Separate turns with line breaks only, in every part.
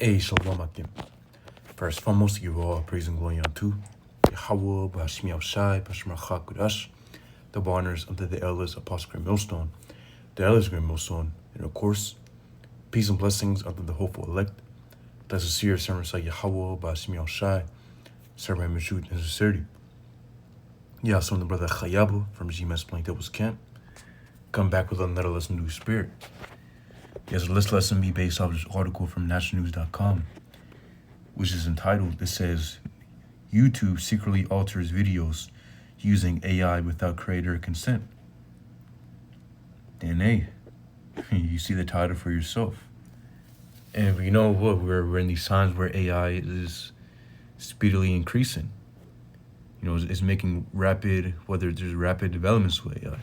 Hey, Shalom Akim. First, foremost, give all praise and glory unto Yahweh, B'Hashmi Al-Shai, B'Hashmi Al-Chakudash, the honors unto the elders, Apostle Great Millstone, the elders Great Millstone, and of course, peace and blessings unto the hopeful elect, the sincere servants of Yahweh, B'Hashmi Al-Shai, serving him in truth and sincerity. Yeah, so the brother Chayabu from GMS Plaintables camp, come back with another lesson to spirit. Yes, this lesson be based off this article from nationalnews.com, which is entitled, it says, YouTube secretly alters videos using AI without creator consent. And hey, you see the title for yourself. And you know what, we're in these times where AI is speedily increasing. You know, it's making rapid, whether there's rapid developments with AI.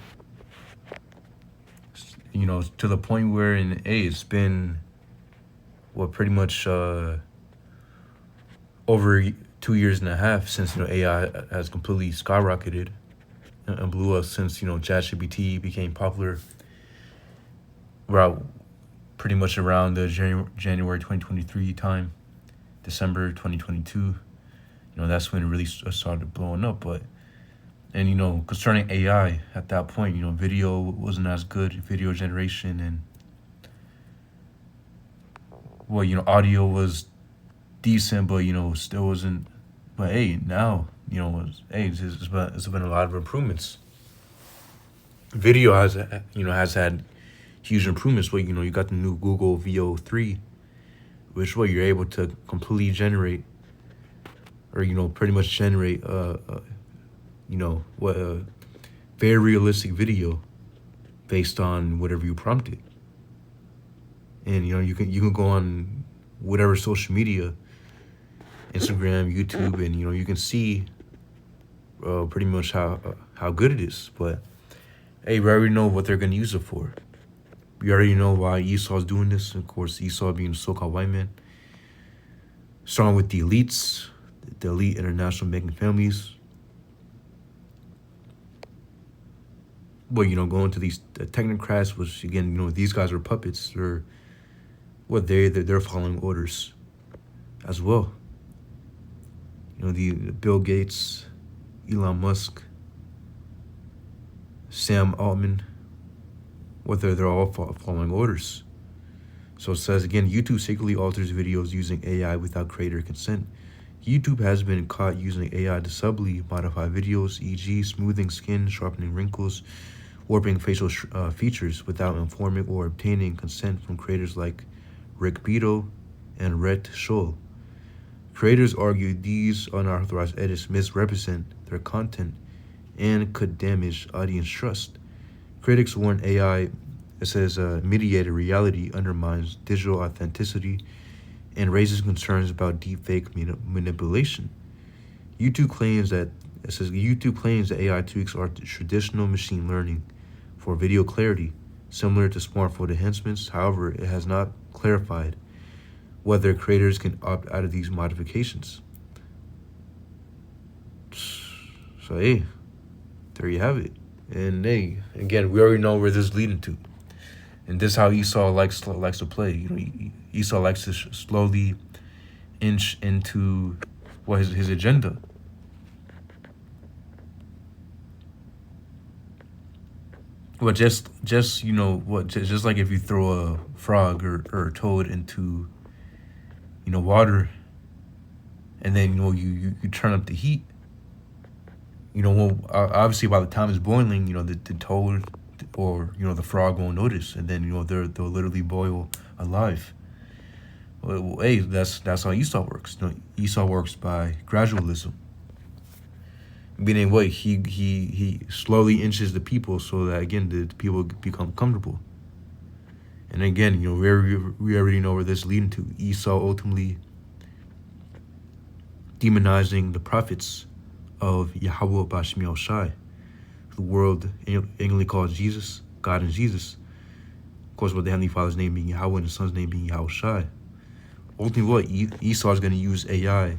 You know, to the point where it's been, pretty much over 2 years and a half since, AI has completely skyrocketed and blew up since, ChatGPT became popular pretty much around the January 2023 time, December 2022. That's when it really started blowing up. And concerning AI at that point, video wasn't as good, video generation, and audio was decent, but still wasn't. But hey, now it's been a lot of improvements. Video has had huge improvements. But you got the new Google VO3, which you're able to completely generate, or pretty much generate very realistic video based on whatever you prompted. And you can go on whatever social media, Instagram, YouTube, and you can see pretty much how good it is. But hey, we already know what they're gonna use it for. We already know why Esau's doing this. Of course, Esau being a so-called white man, starting with the elites, the elite international making families. But going to these technocrats, which again, these guys are puppets, or they're following orders as well. The Bill Gates, Elon Musk, Sam Altman, they're all following orders. So it says again, YouTube secretly alters videos using AI without creator consent. YouTube has been caught using AI to subtly modify videos, e.g. smoothing skin, sharpening wrinkles, warping facial features without informing or obtaining consent from creators like Rick Beto and Rhett Scholl. Creators argue these unauthorized edits misrepresent their content and could damage audience trust. Critics warn AI, it says, mediated reality undermines digital authenticity and raises concerns about deepfake manipulation. YouTube claims that AI tweaks are traditional machine learning for video clarity, similar to smartphone enhancements. However, it has not clarified whether creators can opt out of these modifications. So hey, there you have it. And hey, again, we already know where this is leading to. And this is how Esau likes to play. Esau likes to slowly inch into his agenda. But just like if you throw a frog or a toad into water, and then you turn up the heat, obviously by the time it's boiling, the toad or the frog won't notice, and then they'll literally boil alive. Well, hey, that's how Esau works. Esau works by gradualism. Meaning he slowly inches the people so that again the people become comfortable. And again, we already know where this is leading to. Esau ultimately demonizing the prophets of Yahweh B'Hashmi Al-Shai, the world English calls Jesus, God and Jesus. Of course, with the Heavenly Father's name being Yahweh and the Son's name being Yahweh Shai. Ultimately, Esau is going to use AI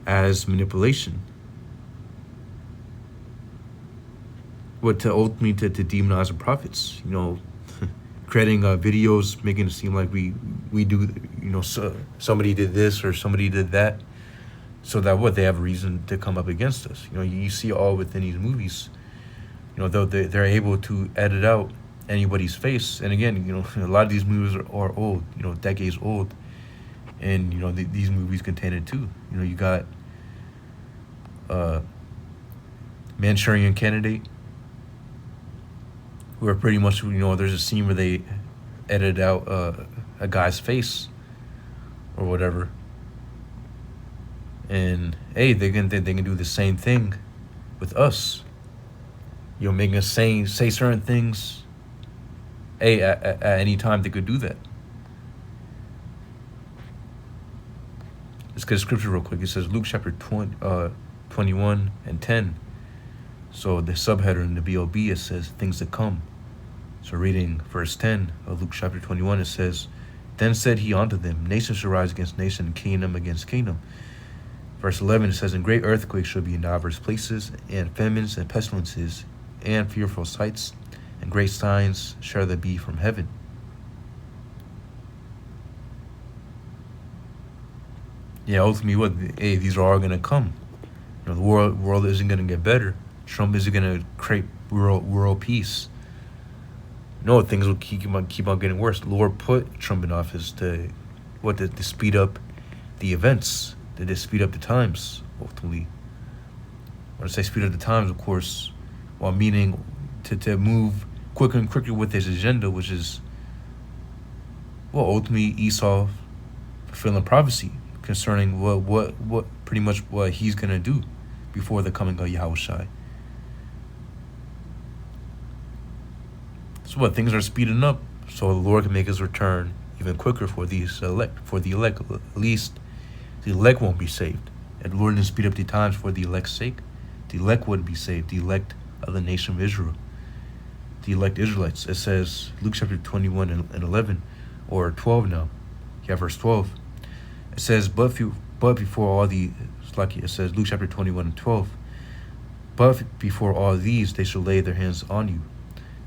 as manipulation. To ultimately to demonize the prophets, creating videos, making it seem like we do, so somebody did this or somebody did that, so that they have a reason to come up against us. You see all within these movies. Though they're able to edit out anybody's face, and again, a lot of these movies are old, decades old, and these movies contain it too. You got Manchurian Candidate, where pretty much there's a scene where they edit out a guy's face or whatever, and hey, they can do the same thing with us. Making us say certain things. Hey, at any time they could do that. Let's get a scripture real quick. It says Luke chapter 21 and 10. So the subheader in the BOB, it says things to come. So reading verse 10 of Luke chapter 21, it says, Then said he unto them, Nation shall rise against nation, and kingdom against kingdom. Verse 11, it says, And great earthquakes shall be in divers places, and famines and pestilences, and fearful sights, and great signs shall there be from heaven. Yeah, ultimately, these are all going to come. The world isn't going to get better. Trump isn't going to create world peace. No, things will keep on getting worse. The Lord put Trump in office to speed up the events, to speed up the times, ultimately. When I say speed up the times, of course, while meaning to move quicker and quicker with his agenda, which is, ultimately Esau fulfilling prophecy concerning what pretty much what he's going to do before the coming of Yahushua. So things are speeding up, so the Lord can make his return even quicker for the elect. At least the elect won't be saved. And the Lord didn't speed up the times for the elect's sake. The elect wouldn't be saved. The elect of the nation of Israel. The elect Israelites. It says, Luke chapter 21 and 11, or 12 now. Yeah, verse 12. It says, but before all the, it says, Luke chapter 21 and 12. But before all these, they shall lay their hands on you.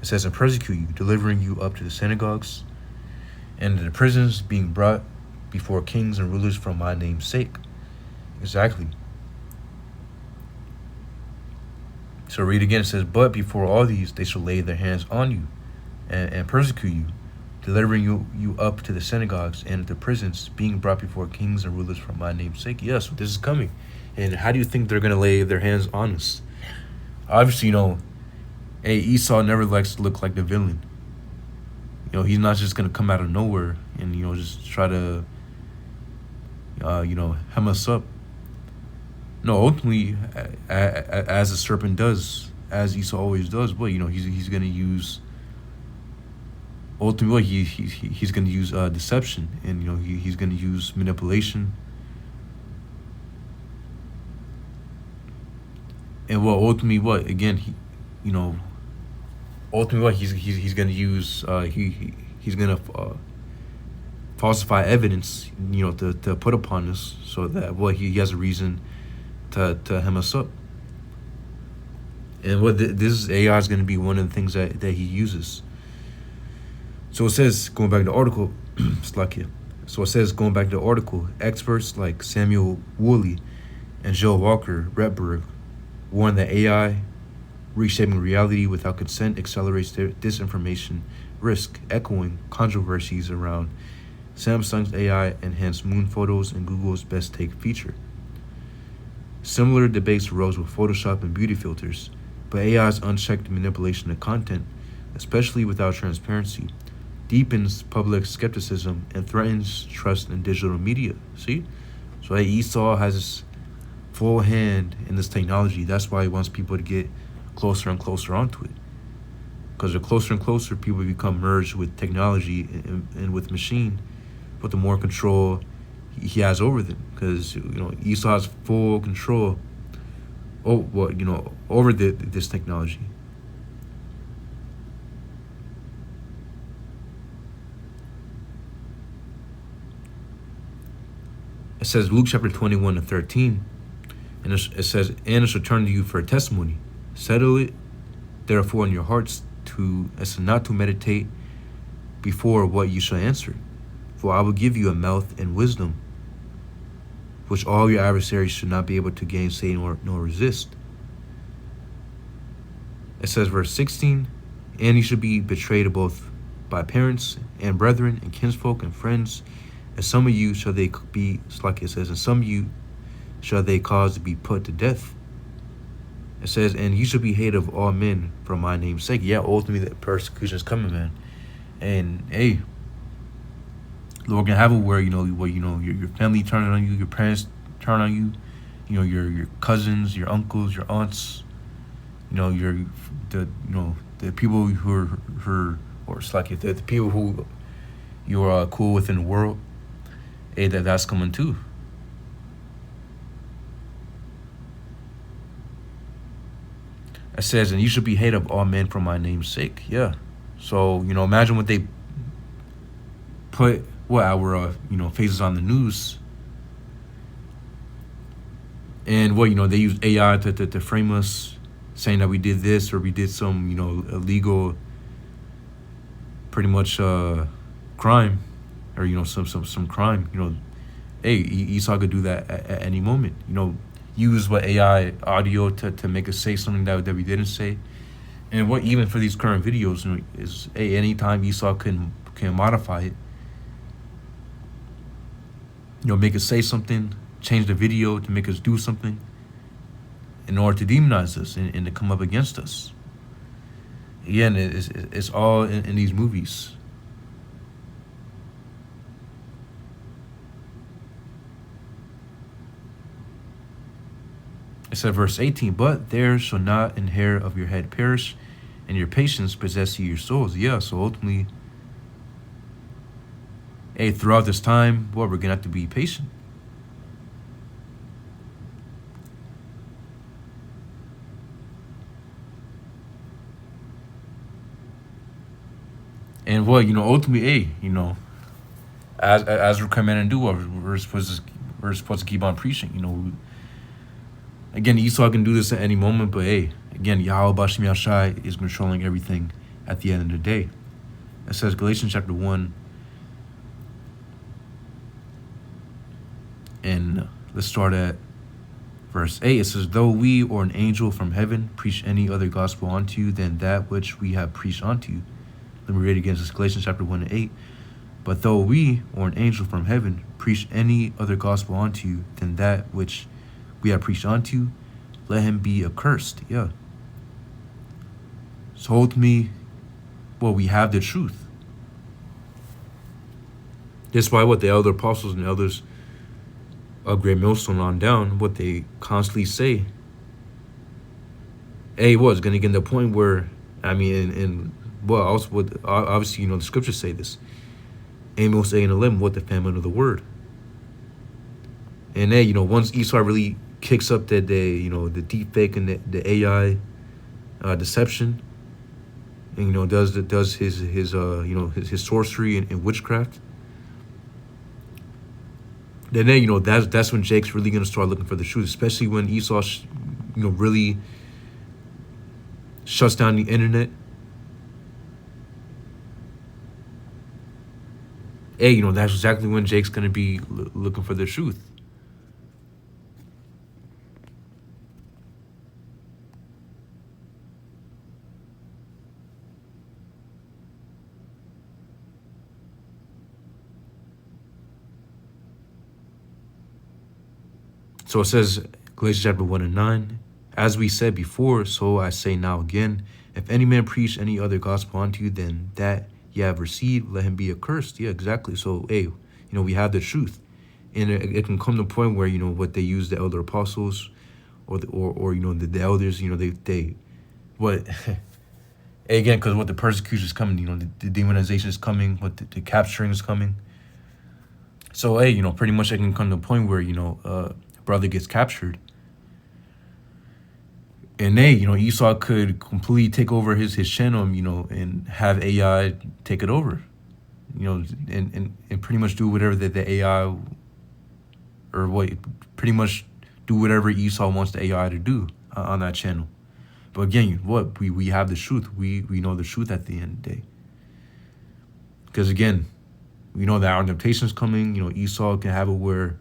It says, and persecute you, delivering you up to the synagogues and the prisons, being brought before kings and rulers for my name's sake. Exactly. So read again. It says, but before all these, they shall lay their hands on you and persecute you, delivering you up to the synagogues and the prisons, being brought before kings and rulers for my name's sake. Yes, this is coming. And how do you think they're going to lay their hands on us? Obviously, Esau never likes to look like the villain. He's not just going to come out of nowhere and, just try to, hem us up. No, ultimately, as the serpent does, as Esau always does, but, he's going to use, ultimately, he's going to use deception, and, he's going to use manipulation. And ultimately, again, ultimately he's going to use he's going to falsify evidence, to put upon us, so that he has a reason to hem us up. And this AI is going to be one of the things that he uses. So it says, going back to the article, experts like Samuel Woolley and Joe Walker Redberg warn that AI reshaping reality without consent accelerates their disinformation risk, echoing controversies around Samsung's AI enhanced moon photos and Google's best take feature. Similar debates arose with Photoshop and beauty filters, but AI's unchecked manipulation of content, especially without transparency, deepens public skepticism and threatens trust in digital media. See? So Esau has his full hand in this technology. That's why he wants people to get closer and closer onto it. Because the closer and closer people become merged with technology and with machine, but the more control he has over them. Because Esau has full control over this technology. It says Luke chapter 21 and 13, and it says, and it shall turn to you for a testimony. Settle it therefore in your hearts, as not to meditate before what you shall answer. For I will give you a mouth and wisdom, which all your adversaries should not be able to gainsay nor resist. It says, verse 16, and you should be betrayed both by parents and brethren and kinsfolk and friends, and some of you shall they be, like it says, and some of you shall they cause to be put to death. It says, and you shall be hated of all men for my name's sake. Yeah, ultimately the persecution is coming, man. And hey, Lord can have it where your family turn on you, your parents turn on you, your cousins, your uncles, your aunts, the people who are or it's like the people who you're cool with in the world. Hey, that's coming too. It says, and you should be hated of all men for my name's sake. Yeah. So, imagine what they put our faces on the news. And they use AI to frame us, saying that we did this or we did some, illegal pretty much crime or some crime. Hey, Esau could do that at any moment. Use AI audio to make us say something that we didn't say. And what even for these current videos is anytime Esau can modify it, make us say something, change the video to make us do something in order to demonize us and to come up against us. Again, it's all in these movies. It said, verse 18, but there shall not an hair of your head perish, and your patience possess you your souls. Yeah, so ultimately, throughout this time, we're going to have to be patient. And ultimately, as we're coming to do, we're supposed to keep on preaching, Again, Esau can do this at any moment, but again, Yahweh Bashem Yashai is controlling everything at the end of the day. It says, Galatians chapter 1, and let's start at verse 8. It says, though we or an angel from heaven preach any other gospel unto you than that which we have preached unto you. Let me read it again. This is Galatians chapter 1 and 8. But though we or an angel from heaven preach any other gospel unto you than that which we have preached unto you, let him be accursed. Yeah. So ultimately, we have the truth. That's why the elder apostles and elders of Great Millstone on down, what they constantly say, it's going to get to the point where, also obviously, the scriptures say this. Amos 8 and 11, what the famine of the word. And once Esau really kicks up the deep fake and the AI deception, and does his sorcery and witchcraft, then that's when Jake's really gonna start looking for the truth, especially when Esau really shuts down the internet. That's exactly when Jake's gonna be looking for the truth. So it says, Galatians chapter 1 and 9, as we said before, so I say now again, if any man preach any other gospel unto you than that ye have received, let him be accursed. Yeah, exactly. So, we have the truth. And it can come to a point where, what they use the elder apostles or the elders, they again, because what the persecution is coming, the demonization is coming, what the capturing is coming. So, pretty much it can come to a point where, brother gets captured, and Esau could completely take over his channel, and have AI take it over, and pretty much do whatever the AI, or pretty much do whatever Esau wants the AI to do on that channel. But again, we have the truth. We know the truth at the end of the day. Because again, we know that our temptation is coming. Esau can have it where,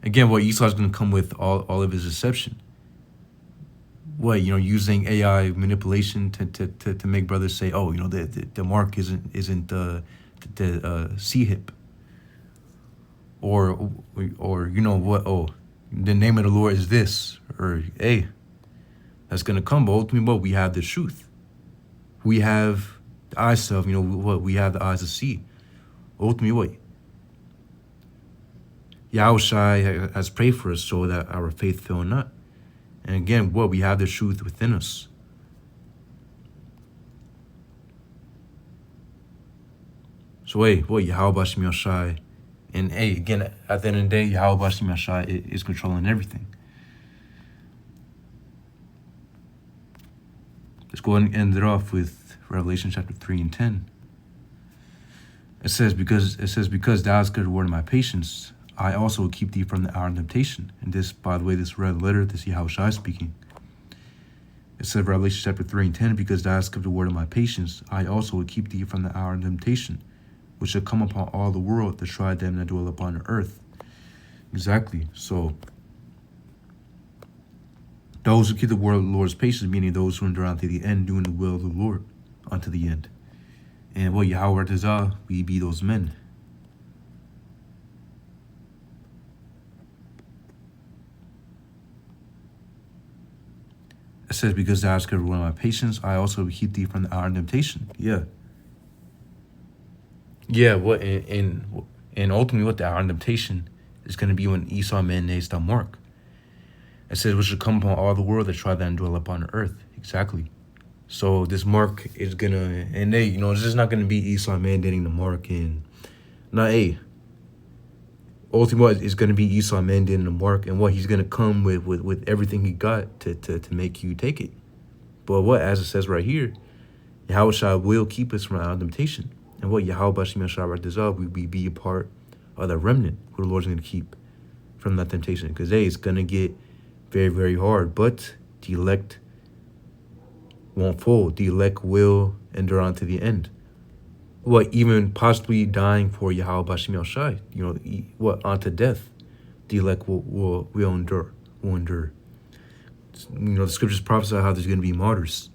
again, what Esau's going to come with all of his deception. What, using AI manipulation to make brothers say, oh, the mark isn't the C-hip. Or what, oh, the name of the Lord is this. Or, hey, that's going to come. But ultimately, what, we have the truth. We have the eyes of, what, we have the eyes to see. Ultimately, what? Yahushua has prayed for us so that our faith fail not. And again, what, we have the truth within us. So, hey, what, Yahweh Shai, and hey, again, at the end of the day, Yahweh Shai is controlling everything. Let's go ahead and end it off with Revelation chapter 3 and 10. It says, because thou hast good word of my patience, I also will keep thee from the hour of temptation. And this, by the way, this red letter, this is Yahushua speaking. It says, Revelation chapter 3 and 10, because thou hast kept the word of my patience, I also will keep thee from the hour of temptation, which shall come upon all the world to try them that dwell upon the earth. Exactly. So, those who keep the word of the Lord's patience, meaning those who endure unto the end, doing the will of the Lord unto the end. And what Yahweh desire, we be those men. It says, because thou hast kept one of my patience, I also will keep thee from the hour of temptation. Yeah. Yeah, what, and ultimately what the hour of temptation is going to be when Esau mandates the mark. It says, which shall come upon all the world that try that and dwell upon the earth. Exactly. So this mark is going to, and they, it's just not going to be Esau mandating the mark. And not ultimately, it's going to be Esau mandating the mark, and what, he's going to come with everything he got to make you take it. But what, as it says right here, Yahushua will keep us from our temptation. And what, Yahweh Shai we be a part of the remnant who the Lord's going to keep from that temptation. Because, hey, it's going to get very, very hard. But the elect won't fold. The elect will endure on to the end. What, even possibly dying for Yahweh Shai, what, unto death, the elect will endure. The scriptures prophesy how there's going to be martyrs.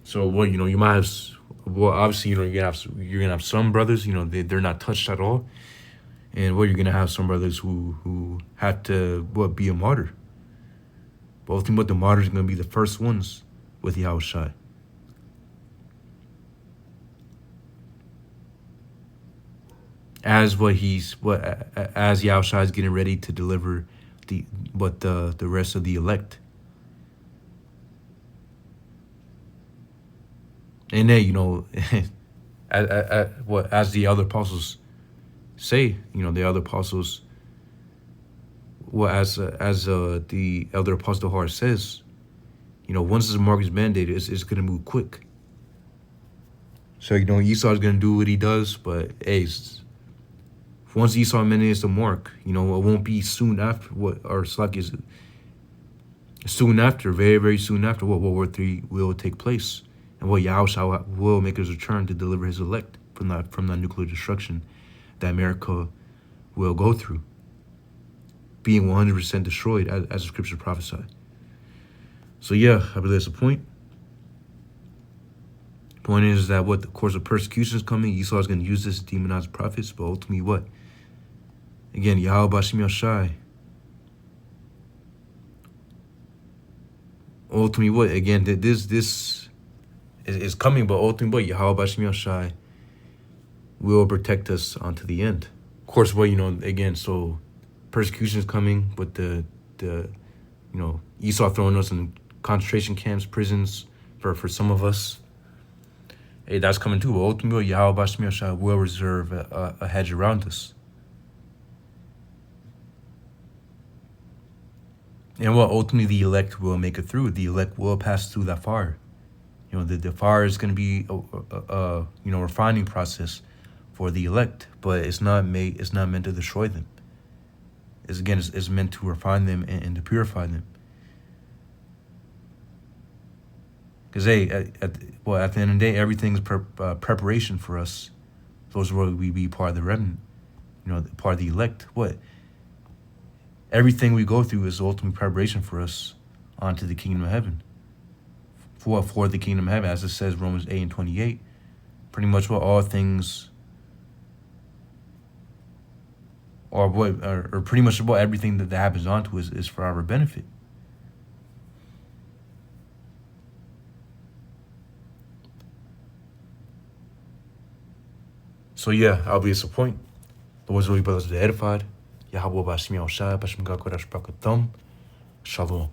So, what, you might have, well, obviously, you're gonna have some brothers, they're not touched at all. And what, you're gonna have some brothers who have to, be a martyr. But ultimately, the martyrs are gonna be the first ones with Yahushua. As as Yahushua is getting ready to deliver the rest of the elect. And they, as the other apostles say, the other apostles, as the elder apostle Har says, once this mark is mandated, it's going to move quick. So, Esau's going to do what he does, but, hey, once Esau mandates the mark, it won't be soon after, soon after, very, very soon after, World War III will take place. And what, Yahushua will make his return to deliver his elect from that nuclear destruction that America will go through, being 100% destroyed as the scripture prophesied. So yeah, I believe that's the point. Point is that the course of persecution is coming. Esau is going to use this to demonize prophets, but ultimately what? Again, Yahweh Shai. Ultimately what? Again, this is coming, but ultimately, Yahweh Shai will protect us unto the end. Of course, again, so persecution is coming, but the Esau throwing us in concentration camps, prisons for some of us. Hey, that's coming too. But ultimately, Yahweh Shai will reserve a hedge around us. And ultimately the elect will make it through. The elect will pass through that fire. The fire is going to be a refining process for the elect, but it's not meant to destroy them. It's meant to refine them and to purify them. Because, hey, at the end of the day, everything's preparation for us. Those where we be part of the remnant, part of the elect. What? Everything we go through is ultimate preparation for us onto the kingdom of heaven. For the kingdom of heaven, as it says, Romans 8:28. Pretty much what all things, or pretty much what everything that happens onto us is for our benefit. So yeah, I'll be disappointed. The words of the brothers are edified. Yahweh by Simeon-Shai, Shalom.